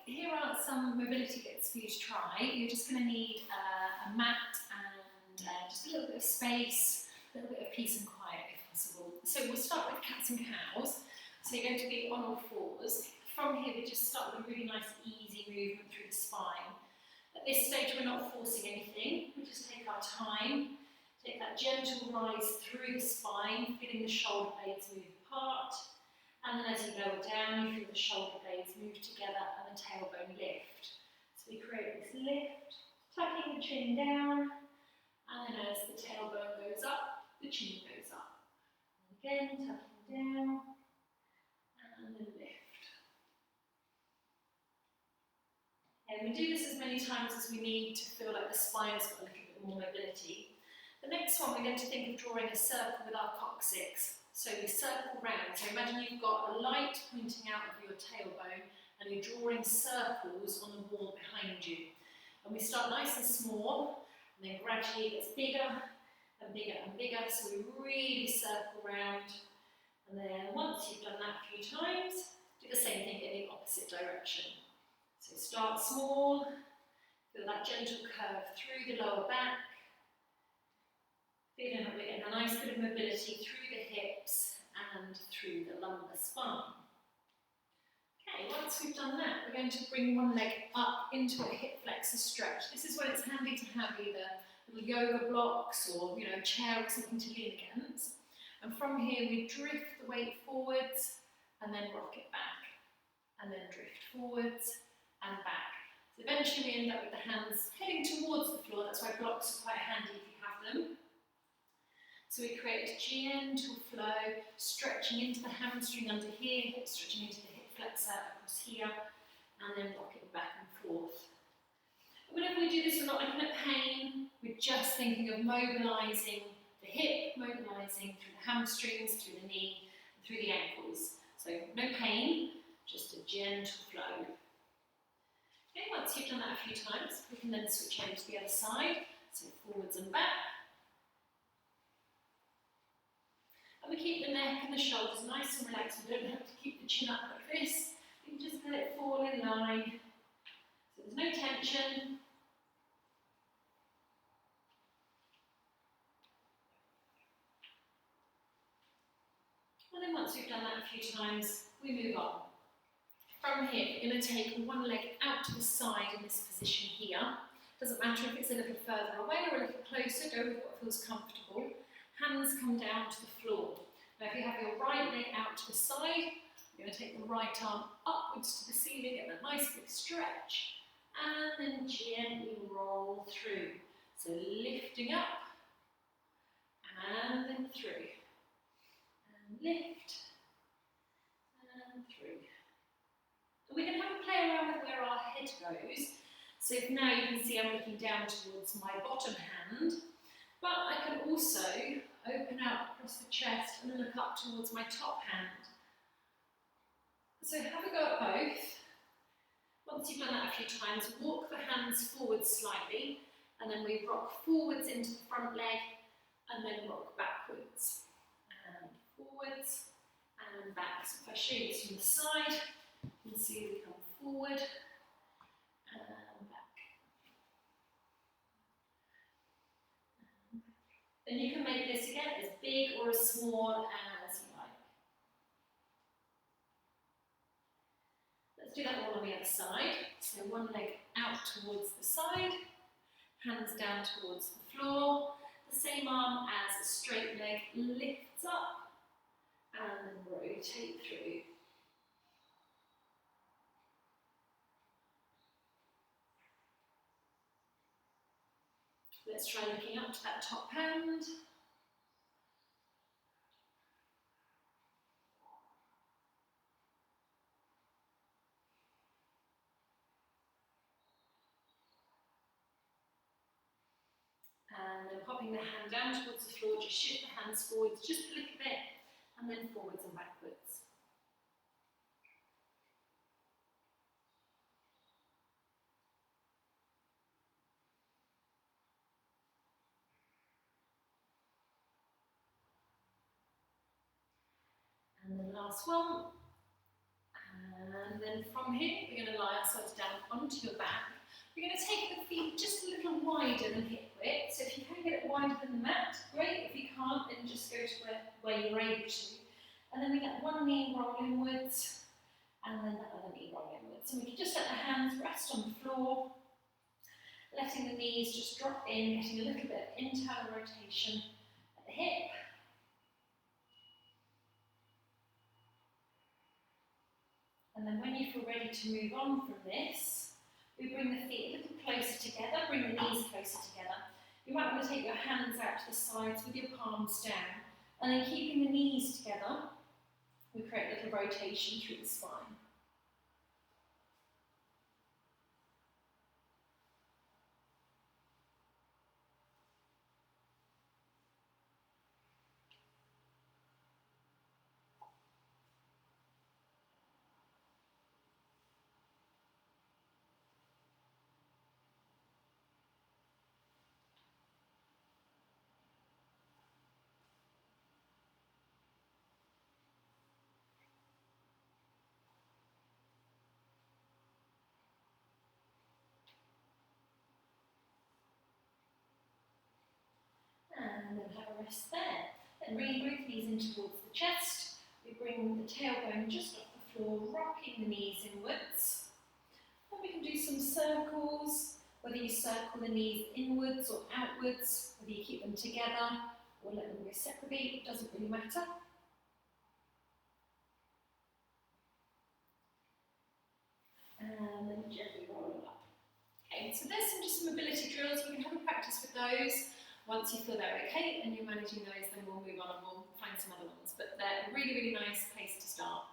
here are some mobility bits for you to try. You're just going to need a mat and just a little bit of space, a little bit of peace and quiet if possible. So we'll start with cats and cows. So you're going to be on all fours. From here we just start with a really nice easy movement through the spine. At this stage we're not forcing anything, we just take our time, take that gentle rise through the spine, feeling the shoulder blades move apart, and then as you lower down you feel the shoulder blades move together and the tailbone lift. So we create this lift, tucking the chin down, and then as the tailbone goes up, the chin goes up. And again, tucking down, and then lift. And we do this as many times as we need to feel like the spine's got a little bit more mobility. The next one, we're going to think of drawing a circle with our coccyx. So we circle round. So imagine you've got a light pointing out of your tailbone and you're drawing circles on the wall behind you. And we start nice and small, and then gradually it gets bigger and bigger and bigger. So we really circle round. And then once you've done that a few times, do the same thing in the opposite direction. So start small, feel that gentle curve through the lower back, feeling that we're getting a nice bit of mobility through the hips and through the lumbar spine. Okay, once we've done that, we're going to bring one leg up into a hip flexor stretch. This is when it's handy to have either little yoga blocks or a chair or something to lean against. And from here we drift the weight forwards and then rock it back, and then drift forwards and back. So eventually we end up with the hands heading towards the floor. That's why blocks are quite handy if you have them. So we create a gentle flow, stretching into the hamstring under here, stretching into the hip flexor across here, and then rocking back and forth. Whenever we do this, we're not looking at pain, we're just thinking of mobilising the hip, mobilising through the hamstrings, through the knee, and through the ankles. So no pain, just a gentle flow. Okay, once you've done that a few times, we can then switch over to the other side, so forwards and back. And we keep the neck and the shoulders nice and relaxed. We don't have to keep the chin up like this. We can just let it fall in line. So there's no tension. And then once we've done that a few times, we move on. From here, we're going to take one leg out to the side in this position here. Doesn't matter if it's a little further away or a little closer, go with what feels comfortable. Hands come down to the floor. Now if you have your right leg out to the side, you're going to take the right arm upwards to the ceiling, get that nice big stretch, and then gently roll through. So lifting up, and then through, and lift, and through. And we can have a play around with where our head goes. So now you can see I'm looking down towards my bottom hand, but I can also open out across the chest and look up towards my top hand. So have a go at both. Once you've done that a few times, walk the hands forward slightly, and then we rock forwards into the front leg, and then rock backwards, and forwards, and back. So if I show you this from the side, you can see we come forward, and back. Then you can make this again as big or as small as you like. Let's do that all on the other side. So one leg out towards the side, hands down towards the floor. The same arm as a straight leg lifts up and then rotate through. Let's try looking up to that top hand. And then popping the hand down towards the floor, just shift the hands forwards just a little bit, and then forwards and backwards. And then last one, And then from here, we're going to lie ourselves down onto your back. We're going to take the feet just a little wider than hip width. So if you can get it wider than the mat, great. If you can't, then just go to where you're able to. And then we let one knee roll inwards, and then the other knee roll inwards. And we can just let the hands rest on the floor, letting the knees just drop in, getting a little bit of internal rotation at the hip. And then when you feel ready to move on from this, we bring the feet a little closer together, bring the knees closer together. You might want to take your hands out to the sides with your palms down, and then keeping the knees together, we create a little rotation through the spine. And then have a rest there. Then bring both knees in towards the chest. We bring the tailbone just off the floor, rocking the knees inwards. Then we can do some circles, whether you circle the knees inwards or outwards, whether you keep them together or let them go separately, it doesn't really matter. And then gently roll up. Okay, so there's just some mobility drills. We can have a practice with those. Once you feel they're okay and you're managing those, then we'll move on and we'll find some other ones. But they're a really, really nice place to start.